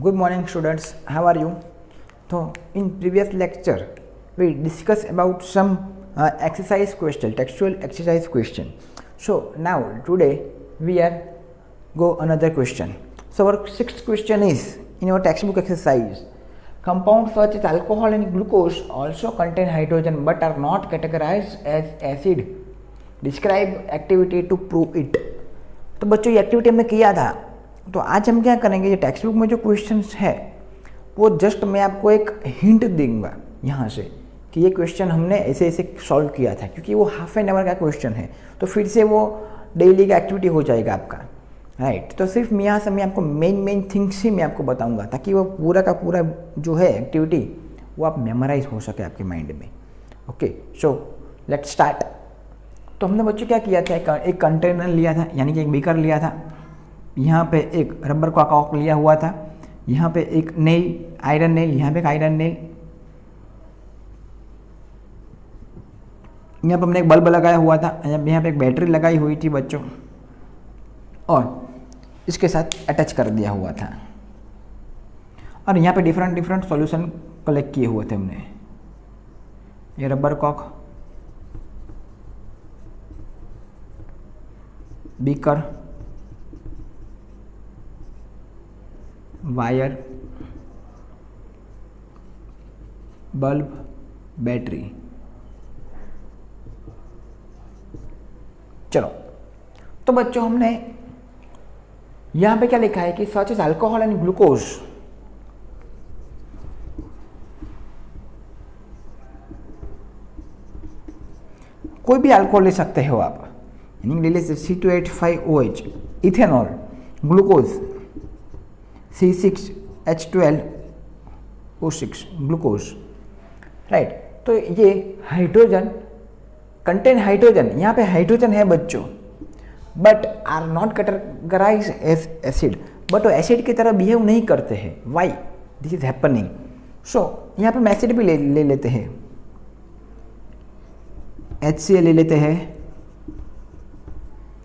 Good morning students, how are you? So in previous lecture we discussed about some exercise question, textual exercise question. So now today we are go another question. So our sixth question is in our textbook exercise. Compounds such as alcohol and glucose also contain hydrogen but are not categorized as acid. Describe activity to prove it. तो बच्चों ये activity हमने किया था. तो आज हम क्या करेंगे, ये टेक्स्ट बुक में जो क्वेश्चंस है वो जस्ट मैं आपको एक हिंट दूंगा यहाँ से कि ये क्वेश्चन हमने ऐसे ऐसे सॉल्व किया था, क्योंकि वो हाफ एन आवर का क्वेश्चन है तो फिर से वो डेली का एक्टिविटी हो जाएगा आपका, राइट. तो सिर्फ मैं यहाँ से मैं आपको मेन थिंग्स ही मैं आपको बताऊँगा ताकि वो पूरा का पूरा जो है एक्टिविटी वो आप मेमोराइज हो सके आपके माइंड में. Okay, so let's start. तो हमने बच्चों क्या किया था, एक कंटेनर लिया था, यानी कि एक बीकर लिया था. यहाँ पे एक रबर का कॉक लिया हुआ था, यहाँ पे एक नेल, आयरन नेल, यहाँ पे एक आयरन नेल, यहाँ पे हमने एक बल्ब लगाया हुआ था, यहाँ पे एक बैटरी लगाई हुई थी बच्चों, और इसके साथ अटैच कर दिया हुआ था. और यहाँ पे डिफरेंट सॉल्यूशन कलेक्ट किए हुए थे हमने. ये रबर कॉक, बीकर, वायर, बल्ब, बैटरी. चलो, तो बच्चों हमने यहां पे क्या लिखा है कि such as alcohol and glucose. कोई भी अल्कोहल ले सकते हो आप, यानी ले लीजिए C2H5OH, ethanol, glucose C6H12O6 glucose, right. तो ये हाइड्रोजन कंटेन हाइड्रोजन, यहाँ पे हाइड्रोजन है बच्चों, but are not categorise as acid. But वो एसिड की तरह बिहेव नहीं करते हैं. Why this is happening? So यहाँ पे हम एसिड भी ले लेते हैं, HCl ले लेते हैं,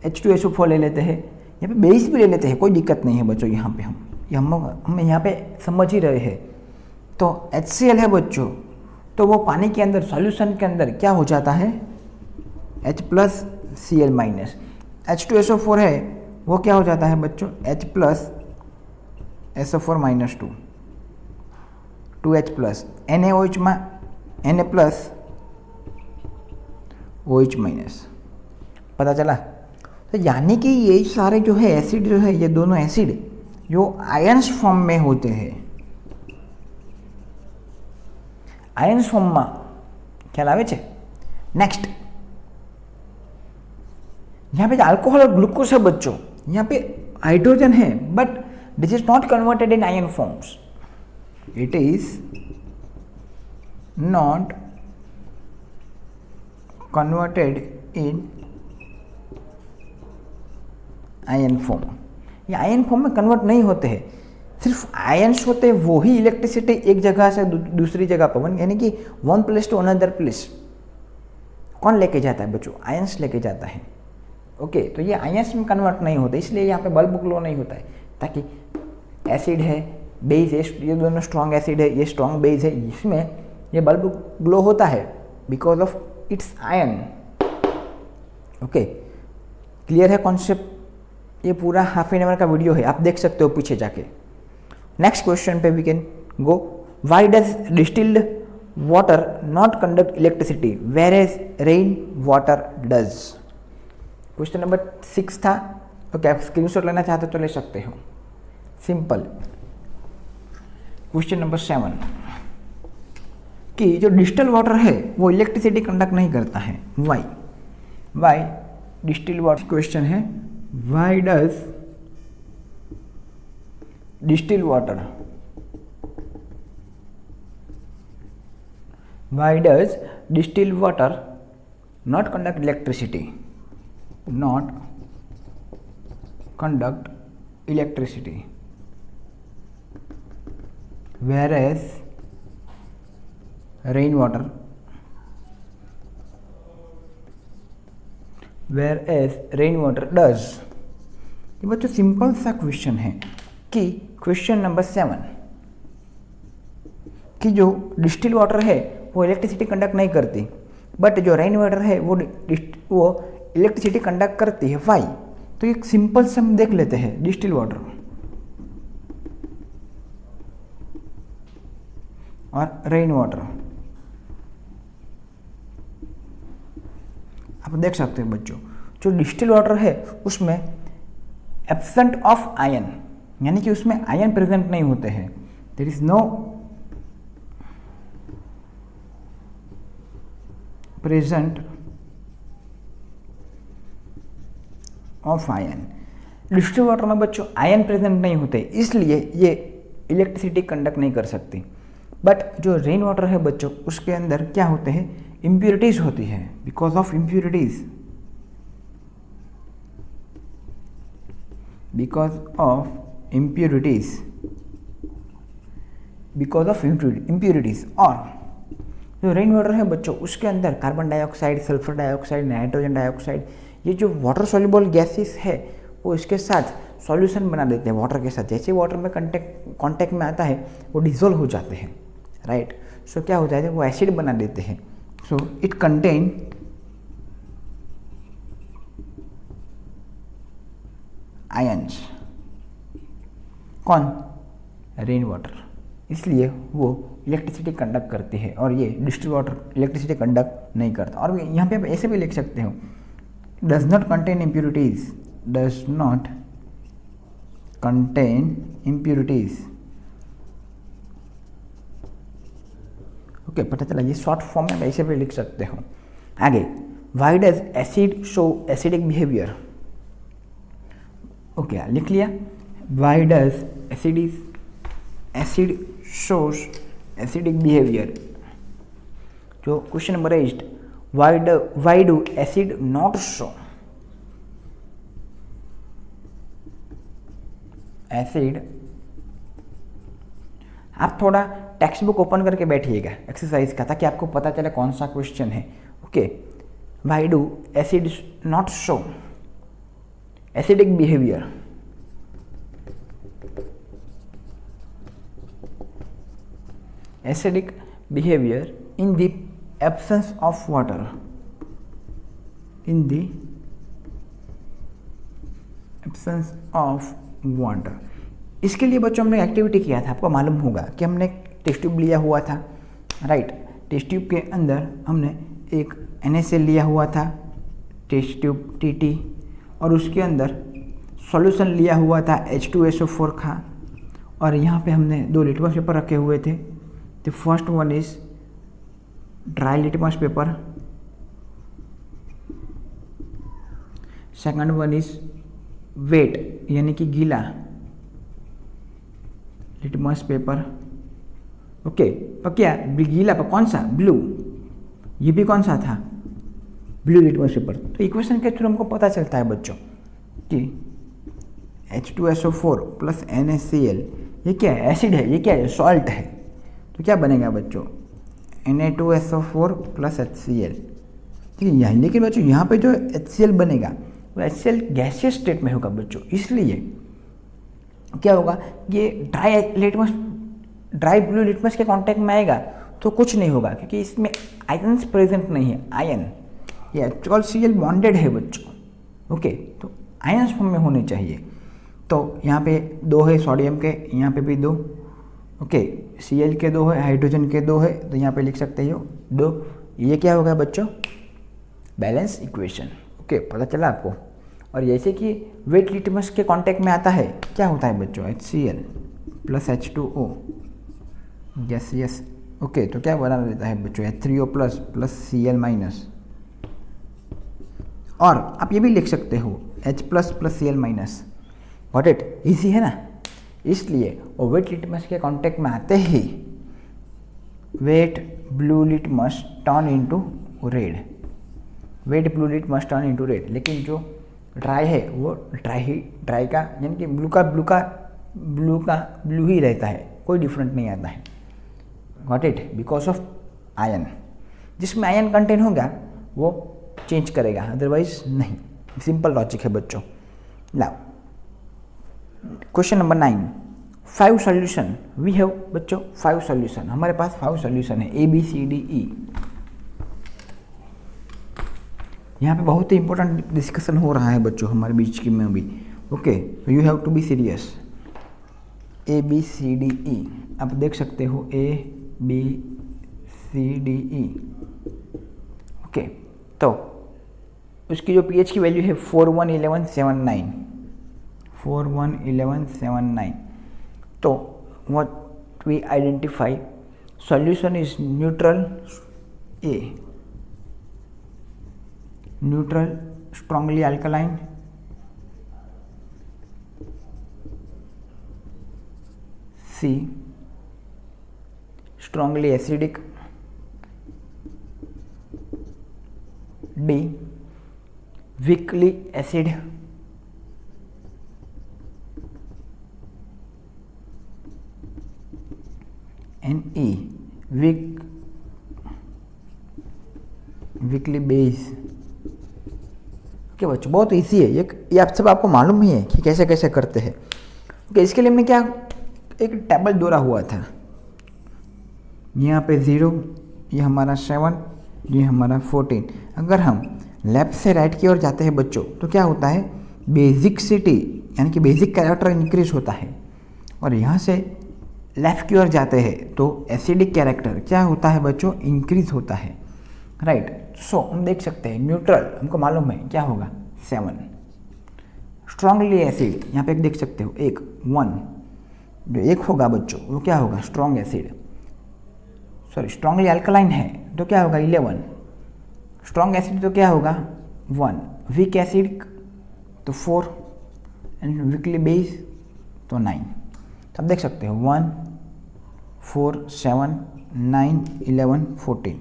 H2SO4 ले लेते हैं, यहाँ पे बेस भी ले लेते हैं, कोई दिक्कत नहीं है बच्चों. यहाँ पे हम यहाँ पे समझ ही रहे हैं. तो HCl है बच्चों, तो वो पानी के अंदर सॉल्यूशन के अंदर क्या हो जाता है, H+Cl-. H2SO4 है वो क्या हो जाता है बच्चों, H+SO4-2, 2H+, NaOH में Na+OH-. पता चला? तो यानी कि ये सारे जो है एसिड जो है, ये दोनों एसिड जो आयन्स फॉर्म में होते हैं, आयन्स फॉर्म में ख्याल आवे छे. नेक्स्ट, यहाँ पे अल्कोहल और ग्लूकोज है बच्चों, यहाँ पे हाइड्रोजन है but this is not converted in ion forms. It is not converted in ion form. ये आयन फॉर्म में कन्वर्ट नहीं होते हैं. सिर्फ आयन्स होते हैं, वो ही इलेक्ट्रिसिटी एक जगह से दूसरी जगह पर, यानी कि one place to another place कौन लेके जाता है बच्चों, आयन्स लेके जाता है. ओके, तो ये आयन्स में कन्वर्ट नहीं होते, इसलिए यहाँ पे बल्ब ग्लो नहीं होता है. ताकि एसिड है, बेस है, ये दोनों स्ट्रॉन्ग एसिड है, ये स्ट्रॉन्ग बेस है, इसमें ये बल्ब ग्लो होता है because of its ion. Okay, clear है कॉन्सेप्ट? ये पूरा हाफ एन आवर का वीडियो है, आप देख सकते हो पीछे जाके. नेक्स्ट क्वेश्चन पे we can go. Why does distilled water not conduct electricity whereas rain water does? Question number 6 था. ओके, आप स्क्रीनशॉट लेना चाहते हो तो ले सकते हो. सिंपल. क्वेश्चन नंबर 7 कि जो डिस्टिल वाटर है वो इलेक्ट्रिसिटी कंडक्ट नहीं करता है. वाई डिस्टिल वाटर क्वेश्चन है. Why does distilled water not conduct electricity? Not conduct electricity, whereas rainwater does. ये बच्चों सिंपल सा क्वेश्चन है कि क्वेश्चन नंबर 7 कि जो डिस्टिल वाटर है वो इलेक्ट्रिसिटी कंडक्ट नहीं करती, बट जो रेन वाटर है वो इलेक्ट्रिसिटी कंडक्ट करती है। वाई? तो एक सिंपल से हम देख लेते हैं डिस्टिल वाटर और रेन वाटर। आप देख सकते हैं बच्चों, जो डिस्टिल वाटर है उसमें एब्सेंट ऑफ आयन, यानी कि उसमें आयन प्रेजेंट नहीं होते हैं। There is no present of ion. Distil water में बच्चों आयन प्रेजेंट नहीं होते, इसलिए ये इलेक्ट्रिसिटी कंडक्ट नहीं कर सकती। बट जो रेन वाटर है बच्चों, उसके अंदर क्या होते हैं? इम्प्योरिटीज होती है। Because of impurities, because of impurities, because of impurities. और जो रेन वाटर है बच्चों, उसके अंदर carbon dioxide, sulphur dioxide, nitrogen dioxide, ये जो वाटर सॉल्युबल गैसेस है वो इसके साथ सॉल्यूशन बना देते हैं वाटर के साथ। जैसे वाटर में कांटेक्ट में आता है वो डिजोल्व हो जाते हैं, राइट। सो क्या होता है? वो एसिड बना देते हैं। So it contain ions. कौन? Rain water. इसलिए वो इलेक्ट्रिसिटी कंडक्ट करती है और ये डिस्टिल वाटर इलेक्ट्रिसिटी कंडक्ट नहीं करता। और यहाँ पे आप ऐसे भी लिख सकते हो, does not contain impurities, does not contain impurities. Okay, पता चला। ये शॉर्ट फॉर्म में ऐसे भी लिख सकते हो। आगे, why does acid show acidic behaviour. Okay, लिख लिया। Why does acid shows acidic behaviour. जो question number 8, why do acid not show acid. आप थोड़ा टेक्स्ट बुक ओपन करके बैठिएगा एक्सरसाइज का, ताकि आपको पता चले कौन सा क्वेश्चन है। Okay, Y do acid not show acidic behaviour. Acidic behavior in the absence of water, in the absence of water। इसके लिए बच्चों हमने एक्टिविटी किया था, आपको मालूम होगा कि हमने टेस्ट ट्यूब लिया हुआ था, राइट। टेस्ट ट्यूब के अंदर हमने एक NaCl लिया हुआ था, टेस्ट ट्यूब TT, और उसके अंदर सॉल्यूशन लिया हुआ था H2SO4 का। और यहाँ पे हमने 2 लिटमस पेपर रखे हुए थे। The first one is dry litmus paper, second one is wet यानी कि गीला लिटमस पेपर। ओके, पर क्या गीला पर कौन सा? ब्लू। ये भी कौन सा था? Blue litmus paper. तो इक्वेशन के थ्रू हमको पता चलता है बच्चों कि H2SO4 प्लस NaCl ये क्या है? एसिड है। ये क्या है? सॉल्ट है। तो क्या बनेगा बच्चों? Na2SO4 plus HCl। ठीक है, यहाँ लेकिन बच्चों यहाँ पे जो HCl बनेगा वो HCl गैसियस स्टेट में होगा बच्चों। इसलिए क्या होगा? ये ड्राई ब्लू लिटमस के कांटेक्ट में आएगा तो कुछ नहीं होगा, क्योंकि इसमें आयन्स प्रेजेंट नहीं है। आयन ये एक्चुअल Cl बॉन्डेड है बच्चों। ओके, तो आयन्स फॉर्म में होने चाहिए। तो यहाँ पे 2 है सोडियम के, यहाँ पे भी 2। ओके, Cl के 2 है, हाइड्रोजन के 2 है, तो यहाँ पे लिख सकते हो 2। ये क्या होगा बच्चों? Balance equation. ओके, पता चला आपको। और जैसे कि वेट लिटमस के कांटेक्ट में आता है, क्या होता है बच्चों? HCl plus H2O gaseous. Okay, तो क्या बना देता है बच्चों? H3O plus plus Cl minus. और आप ये भी लिख सकते हो H plus plus Cl minus. Got it? Easy है ना। इसलिए वो वेट लिटमस के कांटेक्ट में आते ही wet blue litmus turn into red, wet blue litmus turn into red. लेकिन जो ड्राई है वो ड्राई का यानी कि ब्लू ही रहता है, कोई डिफरेंट नहीं आता है। Got it? Because of ion. जिसमें आयन कंटेन होगा वो चेंज करेगा, अदरवाइज नहीं। सिंपल लॉजिक है बच्चों। Now question number 9, 5 solution we have बच्चों, 5 सॉल्यूशन, हमारे पास 5 सॉल्यूशन है ए बी सी डी ई। यहाँ पे बहुत ही इंपॉर्टेंट डिस्कशन हो रहा है बच्चों हमारे बीच की में अभी। Okay, you have to be serious. A B C D E आप देख सकते हो, A B C D E. Okay, तो उसकी जो पीएच की वैल्यू है 411179, 411179। तो what we identify, solution is neutral A, neutral strongly alkaline, C strongly acidic, D weakly acid, and E weakly base। Okay बच्चों, बहुत इजी है ये आप सब आपको मालूम ही है कि कैसे कैसे करते हैं। ओके, इसके लिए हमने क्या एक टेबल दौरा हुआ था, यहाँ पे 0, ये हमारा 7, ये हमारा 14। अगर हम लेफ्ट से राइट की ओर जाते हैं बच्चों तो क्या होता है, बेसिकसिटी यानी कि बेसिक कैरेक्टर इंक्रीज होता है, और यहाँ से लेफ्ट की ओर जाते हैं तो एसिडिक कैरेक्टर क्या होता है बच्चों, इंक्रीज होता है। राइट, सो हम देख सकते हैं न्यूट्रल हमको मालूम है क्या होगा 7, स्ट्रांगली एसिड यहाँ पे देख सकते हो 1 जो 1 होगा बच्चों वो क्या होगा, strong acid, sorry strongly alkaline है तो क्या होगा 11, स्ट्रॉन्ग एसिड तो क्या होगा 1, वीक एसिड तो 4, एंड वीकली बेस तो 9। तो आप देख सकते हो 1 4 7 9 11 14।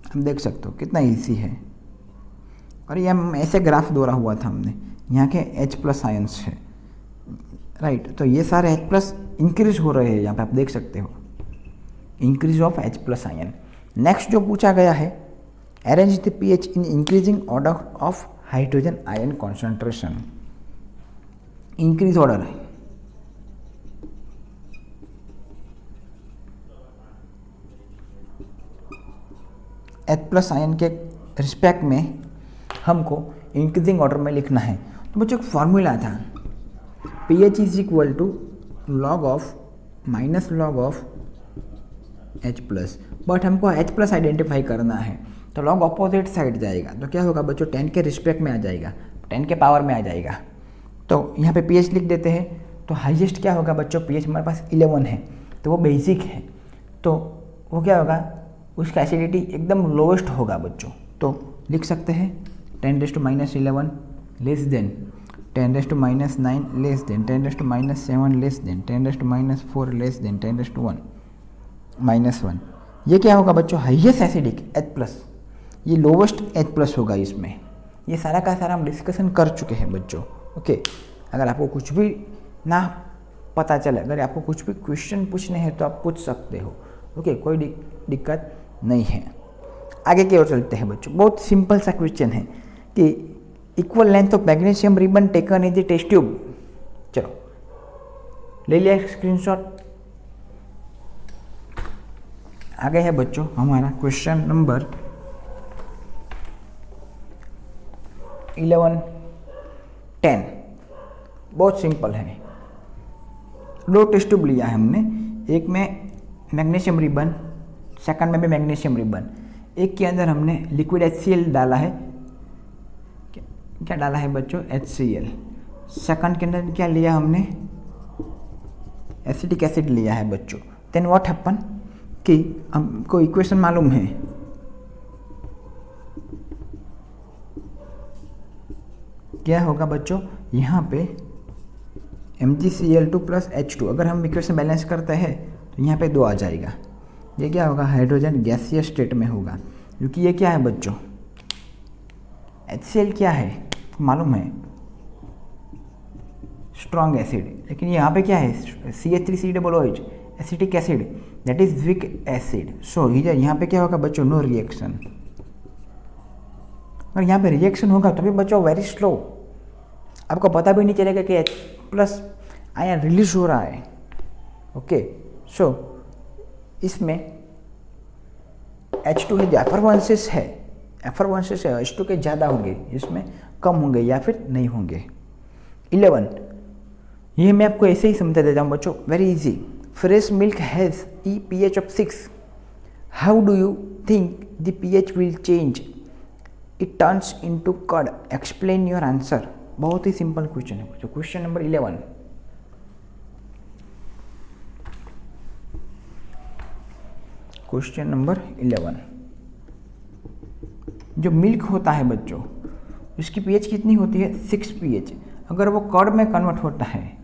आप देख सकते हो कितना इजी है। और ये हम ऐसे ग्राफ दौरा हुआ था हमने, यहाँ के H+ आयंस है। राइट, तो ये सारे H+ इंक्रीज हो रहे हैं, यहाँ पे आप देख सकते हो increase of H+ ion. Next जो पूछा गया है, arrange the pH in increasing order of hydrogen ion concentration. Increase order है, H+ आयन के रिस्पेक्ट में हमको इंक्रीजिंग ऑर्डर में लिखना है। तो बच्चों एक फॉर्मूला था, pH is equal to log of minus log of H+, but हमको H+ आइडेंटिफाई करना है तो लॉग अपोजिट साइड जाएगा, तो क्या होगा बच्चों 10 के रिस्पेक्ट में आ जाएगा, 10 के पावर में आ जाएगा। तो यहाँ पे pH लिख देते हैं, तो हाईएस्ट क्या होगा बच्चों, pH हमारे पास 11 है तो वो बेसिक है, तो वो क्या होगा, उसका एसिडिटी एकदम लोएस्ट होगा बच्चों। तो लिख सकते हैं 10⁻11 less than 10⁻9 less than 10⁻7 less than 10⁻4 less than 10⁻1। ये क्या होगा बच्चों, हाईएस्ट एसिडिक H+, ये लोवेस्ट H+ होगा इसमें। ये सारा का सारा हम डिस्कशन कर चुके हैं बच्चों। ओके, अगर आपको कुछ भी ना पता चले, अगर आपको कुछ भी क्वेश्चन पूछने हैं तो आप पूछ सकते हो। ओके, कोई दिक्कत नहीं है। आगे की ओर चलते हैं बच्चों, बहुत सिंपल सा क्वेश्चन है कि equal length of magnesium ribbon taken in the test tube. चलो ले लिया स्क्रीनशॉट। आगे है बच्चों हमारा क्वेश्चन नंबर 11 10, बहुत सिंपल है। 2 टेस्ट ट्यूब लिया है हमने, एक में मैग्नीशियम रिबन, सेकंड में भी मैग्नीशियम रिबन। एक के अंदर हमने लिक्विड HCl डाला है, क्या डाला है बच्चों, HCl। सेकंड के अंदर क्या लिया हमने, एसिटिक एसिड लिया है बच्चों। देन व्हाट हैपन कि हमको इक्वेशन मालूम है, क्या होगा बच्चों, यहाँ पे MgCl2 + H2, अगर हम इक्वेशन बैलेंस करते हैं तो यहाँ पे 2 आ जाएगा। ये क्या होगा, हाइड्रोजन गैसीय स्टेट में होगा, क्योंकि ये क्या है बच्चों, HCl क्या है मालूम है, स्ट्रॉन्ग एसिड, लेकिन यहाँ पे क्या है CH3COOH acetic acid, that is weak acid. So यहाँ पे क्या होगा बच्चों, नो रिएक्शन। और यहाँ पे रिएक्शन होगा तभी बच्चों वेरी स्लो, आपको पता भी नहीं चलेगा कि H+ आयन रिलीज हो रहा है। ओके, सो इसमें H2 है, जो एफरवेंसेस है, एफरवेंसेस है H2 के ज़्यादा होंगे, इसमें कम होंगे या फिर नहीं होंगे। 11, ये मैं आपको ऐसे ही समझा देता हूँ बच्चों, very easy. Fresh milk has a pH of 6, how do you think the pH will change, it turns into curd, explain your answer. बहुत ही सिंपल क्वेश्चन है बच्चों। क्वेश्चन नंबर 11, क्वेश्चन नंबर 11, जो मिल्क होता है बच्चों, उसकी pH कितनी होती है? 6 pH। अगर वो कर्ड में कन्वर्ट होता है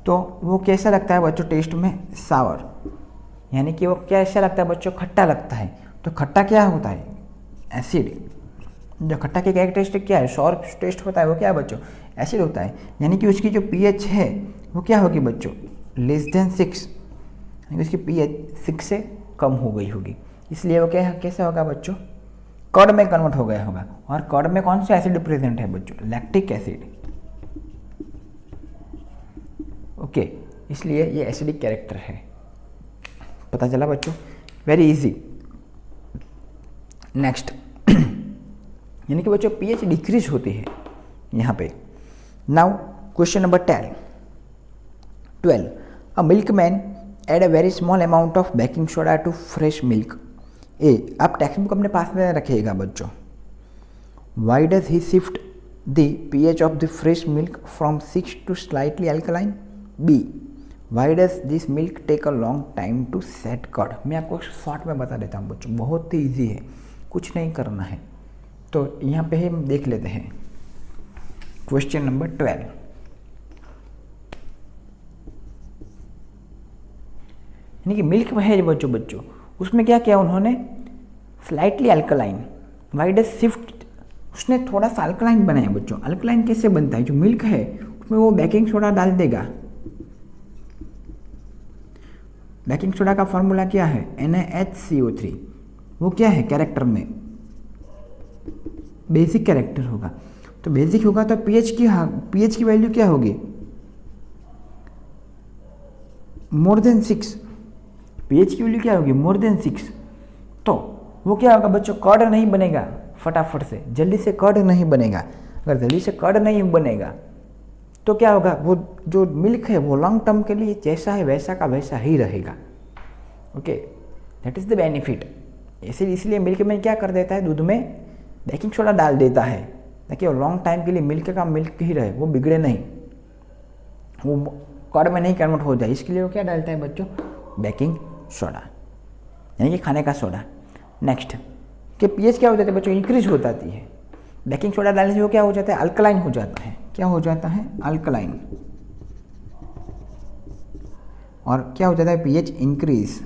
तो वो कैसा लगता है बच्चों टेस्ट में? सावर, यानी कि वो कैसा लगता है बच्चों? खट्टा लगता है। तो खट्टा क्या होता है? एसिड। जो खट्टा की कैरेक्टरिस्टिक क्या है? सॉर टेस्ट होता है, वो क्या है बच्चों? एसिड होता है। यानी कि उसकी जो pH है वो क्या होगी बच्चों? लेस देन 6, यानी उसकी pH 6 से कम हो गई होगी, इसलिए वो क्या कैसा होगा बच्चों? कर्ड में कन्वर्ट हो गया होगा। और कर्ड में कौन सा एसिड प्रेजेंट है बच्चों? Lactic acid. ओके, इसलिए ये एसिडिक कैरेक्टर है। पता चला बच्चों? Very easy. नेक्स्ट, यानी कि बच्चों pH डिक्रीज होती है यहाँ पे। Now question number 12, a milkman add a very small amount of baking soda to fresh milk. A, आप टेक्स्ट बुक अपने पास में रखिएगा बच्चों। Why does he shift the pH of the fresh milk from 6 to slightly alkaline. B, why does this milk take a long time to set curd. मैं आपको short में बता देता हूँ बच्चों, बहुत ही ईजी है, कुछ नहीं करना है। तो यहाँ पे हम देख लेते हैं क्वेश्चन नंबर 12। यानी कि मिल्क में है बच्चों, उसमें क्या किया उन्होंने? Slightly alkaline. Why does shift, उसने थोड़ा सा अल्कलाइन बनाया बच्चों। अल्कलाइन कैसे बनता है? जो मिल्क है उसमें वो बेकिंग सोडा डाल देगा। बेकिंग सोडा का फॉर्मूला क्या है? NaHCO3। वो क्या है कैरेक्टर में? बेसिक कैरेक्टर होगा। तो बेसिक होगा तो pH की वैल्यू क्या होगी? More than 6। pH की वैल्यू क्या होगी? More than 6। तो वो क्या होगा बच्चों? कर्ड नहीं बनेगा फटाफट से, जल्दी से कर्ड नहीं बनेगा। अगर जल्दी से कर्ड नहीं बनेगा तो क्या होगा? वो जो मिल्क है वो लॉन्ग टर्म के लिए जैसा है वैसा का वैसा ही रहेगा। Okay, that is the benefit. इसलिए मिल्क में क्या कर देता है? दूध में बेकिंग सोडा डाल देता है ताकि वो लॉन्ग टाइम के लिए मिल्क का मिल्क ही रहे, वो बिगड़े नहीं, वो कर्ड में नहीं कन्वर्ट हो जाए। इसके लिए वो क्या डालता है बच्चों? बेकिंग सोडा, यानी कि खाने का सोडा। नेक्स्ट कि pH क्या हो जाता है बच्चों? इंक्रीज हो जाती है। बेकिंग सोडा डालने से वो क्या हो जाता है? अल्कलाइन हो जाता है। क्या हो जाता है? अल्कलाइन। और क्या हो जाता है? pH increase.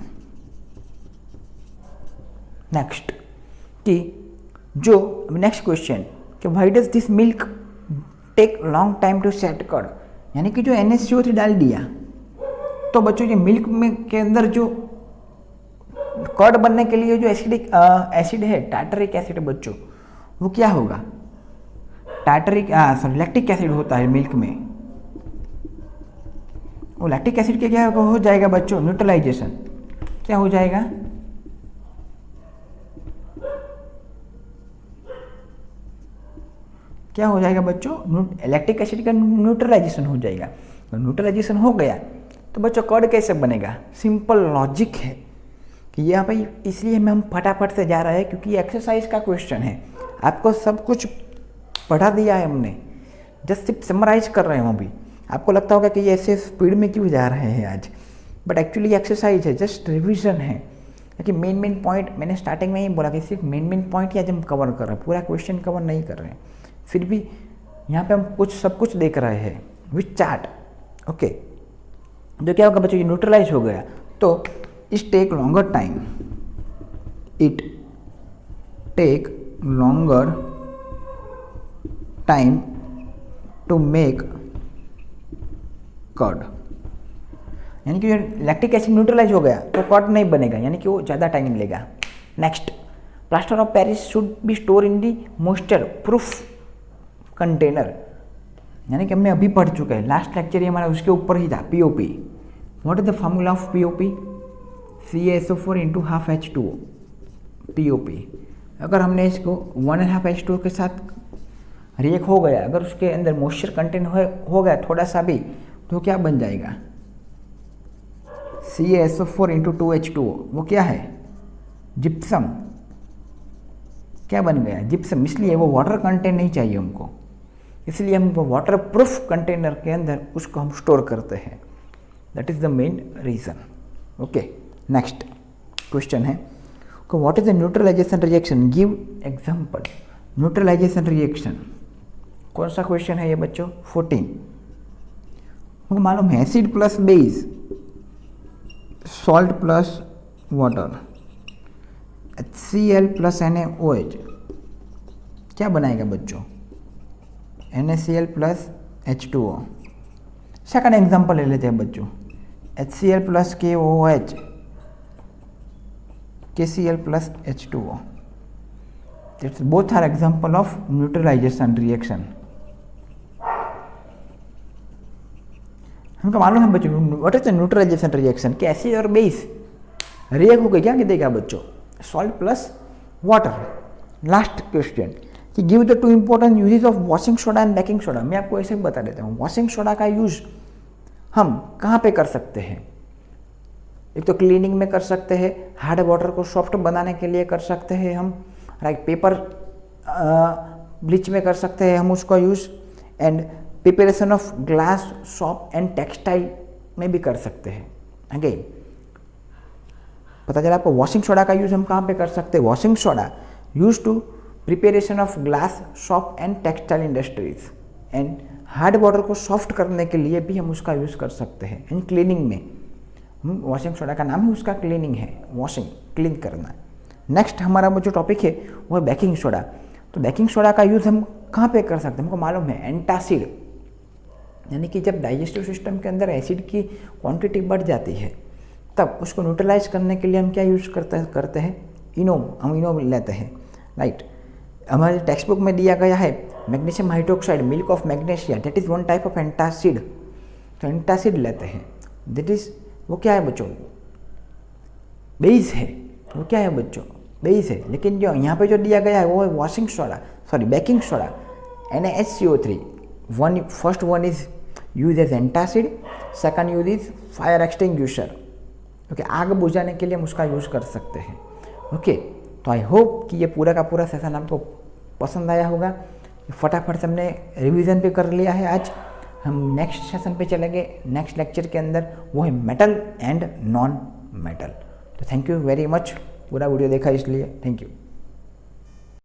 नेक्स्ट कि जो नेक्स्ट क्वेश्चन कि why does this milk take long time to set curd, यानी कि जो NaCO3 डाल दिया तो बच्चों ये मिल्क में के अंदर जो कर्ड बनने के लिए जो एसिड है, टार्टरिक एसिड बच्चों, वो क्या होगा? लैक्टिक एसिड होता है मिल्क में। वो लैक्टिक एसिड के क्या हो जाएगा बच्चों? न्यूट्रलाइजेशन। क्या हो जाएगा? क्या हो जाएगा बच्चों? लैक्टिक एसिड का न्यूट्रलाइजेशन हो जाएगा। तो न्यूट्रलाइजेशन हो गया तो बच्चों कर्ड कैसे बनेगा? सिंपल लॉजिक है कि यहाँ पे, इसलिए हम फटाफट से जा रहे हैं क्योंकि ये एक्सरसाइज का क्वेश्चन है। आपको सब कुछ पढ़ा दिया है हमने, जस्ट सिर्फ समराइज कर रहे हैं हम अभी। आपको लगता होगा कि ये ऐसे स्पीड में क्यों जा रहे हैं आज, बट एक्चुअली एक्सरसाइज है, जस्ट रिविजन है। क्योंकि मेन पॉइंट मैंने स्टार्टिंग में ही बोला कि सिर्फ मेन पॉइंट ही आज हम कवर कर रहे हैं, पूरा क्वेश्चन कवर नहीं कर रहे हैं। फिर भी यहाँ पे हम सब कुछ देख रहे हैं विथ चार्ट। ओके, जो क्या होगा बच्चों? ये न्यूट्रलाइज हो गया तो it take longer time, it take longer time to make curd, यानी कि लैक्टिक एसिड न्यूट्रलाइज हो गया तो कर्ड नहीं बनेगा, यानी कि वो ज़्यादा टाइम लेगा। Next, plaster of Paris should be store in the moisture proof container. यानी कि हमने अभी पढ़ चुके हैं, लास्ट लेक्चर ही हमारा उसके ऊपर ही था, POP. What is the formula of POP? CaSO4 into half H2O, POP. अगर हमने इसको 1.5 H2O के साथ रिएक्ट हो गया, अगर उसके अंदर मॉइस्चर कंटेंट हो गया थोड़ा सा भी, तो क्या बन जाएगा? CaSO4 इंटू 2H2O, वो क्या है? जिप्सम। क्या बन गया? जिप्सम। इसलिए वो वाटर कंटेंट नहीं चाहिए हमको, इसलिए हम वो वाटर प्रूफ कंटेनर के अंदर उसको हम स्टोर करते हैं। That is the main reason. Okay, next question है, what is the neutralisation reaction? Give example. Neutralisation reaction कौन सा क्वेश्चन है ये बच्चों? 14। हमको मालूम है acid plus base, salt plus water, HCl plus NaOH क्या बनाएगा बच्चों? NaCl plus H2O। Second example ले लेते हैं बच्चों, HCl plus KOH, KCl plus H2O। Both are example of neutralisation reaction. हमको मालूम है बच्चों what is the neutralisation reaction, कि एसिड और बेस रिएक्ट होकर क्या देगा बच्चों? Salt plus water. Last question, कि give the 2 important uses of washing soda and baking soda. मैं आपको ऐसे ही बता देता हूँ, वॉशिंग सोडा का यूज हम कहाँ पे कर सकते हैं? एक तो क्लीनिंग में कर सकते हैं, हार्ड वाटर को सॉफ्ट बनाने के लिए कर सकते हैं हम, राइट, पेपर ब्लीच में कर सकते हैं हम उसका use, and preparation of glass, soap and textile में भी कर सकते हैं। अगेन पता चला आपको वॉशिंग सोडा का यूज़ हम कहाँ पे कर सकते हैं? Washing soda use to preparation of glass, soap and textile industries, and hard water को सॉफ्ट करने के लिए भी हम उसका यूज़ कर सकते हैं। एंड क्लीनिंग में वॉशिंग सोडा का नाम ही उसका क्लीनिंग है, वॉशिंग, क्लीन करना। नेक्स्ट हमारा जो टॉपिक है वो है बेकिंग सोडा। तो बेकिंग सोडा का यूज़ हम कहाँ पे कर सकते हैं? हमको मालूम है एंटासिड, यानी कि जब डाइजेस्टिव सिस्टम के अंदर एसिड की क्वांटिटी बढ़ जाती है तब उसको न्यूट्रलाइज करने के लिए हम क्या यूज़ करते हैं? इनो, हम इनो लेते हैं, राइट। हमारे टेक्स्ट बुक में दिया गया है magnesium hydroxide, milk of magnesia, that is one type of antacid. तो एंटासिड लेते हैं, दैट इज़ वो क्या है बच्चों? बेस है। वो क्या है बच्चों? बेस है। लेकिन जो यहाँ पे जो दिया गया है वो है washing soda, sorry baking soda, NaHCO3। First one is use as antacid, second use is fire extinguisher. Okay, आग बुझाने के लिए हम उसका यूज़ कर सकते हैं। ओके, तो आई होप कि ये पूरा का पूरा सेशन आपको पसंद आया होगा। फटाफट से हमने रिवीजन पे कर लिया है। आज हम नेक्स्ट सेशन पे चलेंगे, नेक्स्ट लेक्चर के अंदर, वो है मेटल एंड नॉन मेटल। तो थैंक यू वेरी मच, पूरा वीडियो देखा इसलिए थैंक यू।